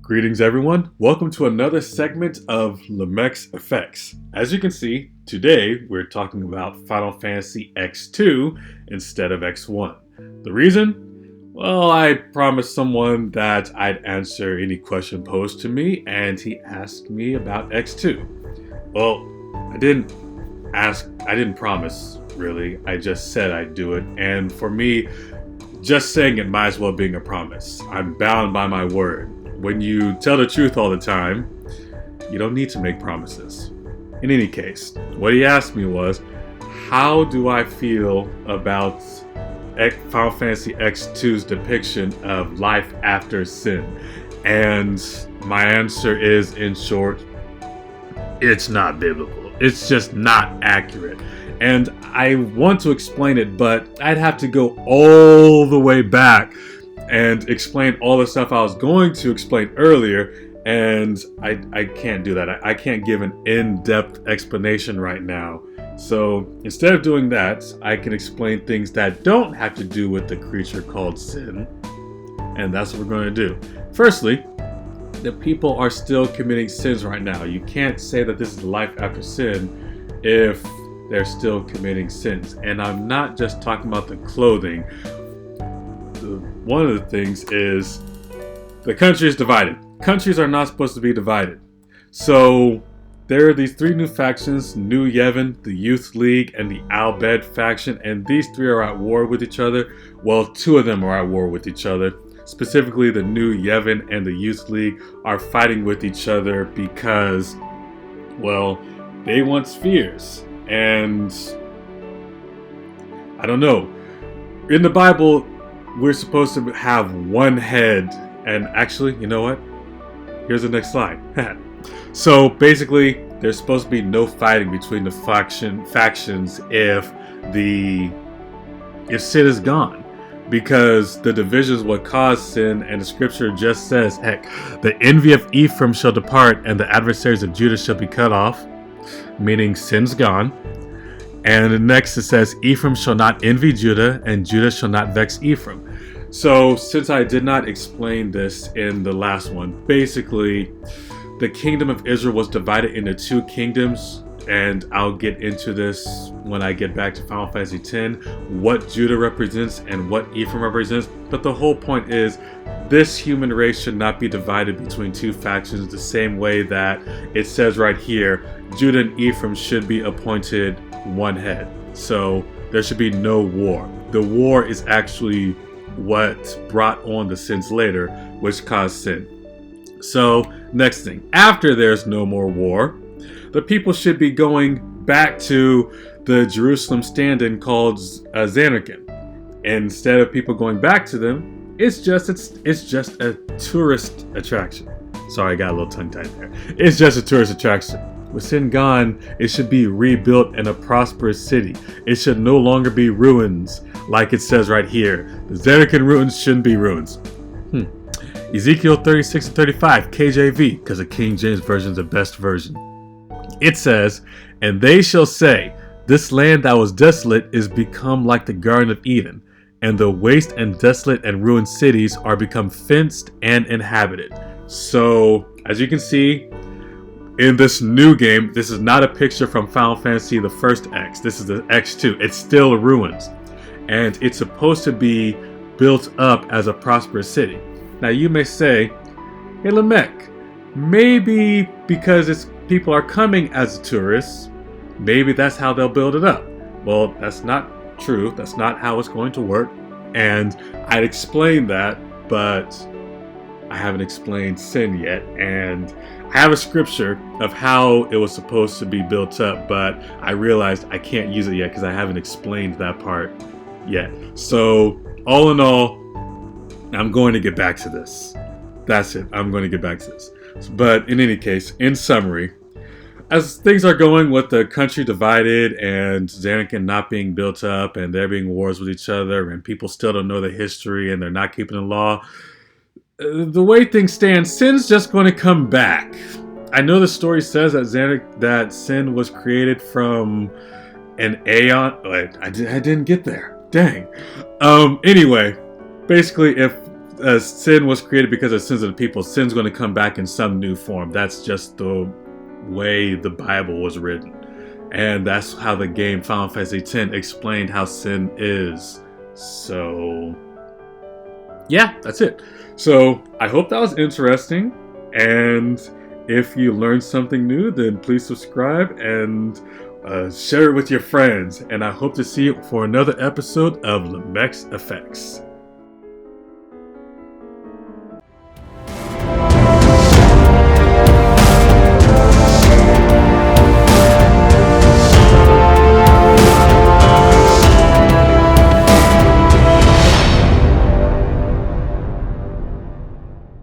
Greetings everyone, welcome to another segment of FFX. As you can see, today we're talking about Final Fantasy X2 instead of X1. The reason? Well, I promised someone that I'd answer any question posed to me, and he asked me about X2. Well, I didn't promise, really. I just said I'd do it, and for me, just saying it might as well be a promise. I'm bound by my word. When you tell the truth all the time, you don't need to make promises. In any case, what he asked me was, how do I feel about Final Fantasy X2's depiction of life after sin? And my answer is, in short, it's not biblical. It's just not accurate. And I want to explain it, but I'd have to go all the way back and explain all the stuff I was going to explain earlier, and I can't do that. I can't give an in-depth explanation right now. So instead of doing that, I can explain things that don't have to do with the creature called sin, and that's what we're going to do. Firstly, the people are still committing sins right now. You can't say that this is life after sin if they're still committing sins. And I'm not just talking about the clothing. One of the things is the country is divided. Countries are not supposed to be divided. So there are these three new factions, New Yevon, the Youth League, and the Al Bhed faction, and these three are at war with each other. Well, two of them are at war with each other. Specifically, the New Yevon and the Youth League are fighting with each other because, well, they want spheres. And I don't know. In the Bible, we're supposed to have one head, and actually, you know what? Here's the next slide. So basically, there's supposed to be no fighting between the factions if sin is gone, because the division is what caused sin, and the scripture just says, heck, the envy of Ephraim shall depart, and the adversaries of Judah shall be cut off, meaning sin's gone. And next it says, Ephraim shall not envy Judah, and Judah shall not vex Ephraim. So, since I did not explain this in the last one, basically, the kingdom of Israel was divided into two kingdoms, and I'll get into this when I get back to Final Fantasy X, what Judah represents and what Ephraim represents. But the whole point is, this human race should not be divided between two factions the same way that it says right here, Judah and Ephraim should be appointed one head. So there should be no war. The war is actually what brought on the sins later, which caused sin. So next thing, after there's no more war, the people should be going back to the Jerusalem stand-in called Zanarkand. Instead of people going back to them, it's just a tourist attraction. Sorry, I got a little tongue-tied there. It's just a tourist attraction. With sin gone, it should be rebuilt in a prosperous city. It should no longer be ruins, like it says right here. The Zanarkand ruins shouldn't be ruins. Ezekiel 36 and 35, KJV, because the King James Version is the best version. It says, and they shall say, this land that was desolate is become like the Garden of Eden, and the waste and desolate and ruined cities are become fenced and inhabited. So, as you can see, in this new game, this is not a picture from Final Fantasy the first X. This is the X2. It's still ruins. And it's supposed to be built up as a prosperous city. Now you may say, hey Lamech, maybe because people are coming as tourists, maybe that's how they'll build it up. Well, that's not true. That's not how it's going to work. And I'd explain that, but I haven't explained sin yet. And I have a scripture of how it was supposed to be built up, but I realized I can't use it yet because I haven't explained that part yet. So, all in all, I'm going to get back to this. That's it. I'm going to get back to this. But in any case, in summary, as things are going with the country divided and Zanarkand not being built up and there being wars with each other and people still don't know the history and they're not keeping the law, the way things stand, sin's just going to come back. I know the story says that sin was created from an aeon. Wait, I didn't get there. Dang. Anyway, basically, if sin was created because of sins of the people. Sin's going to come back in some new form. That's just the way the Bible was written. And that's how the game Final Fantasy X explained how sin is. So, yeah, that's it. So, I hope that was interesting. And if you learned something new, then please subscribe and share it with your friends. And I hope to see you for another episode of Lemex FX.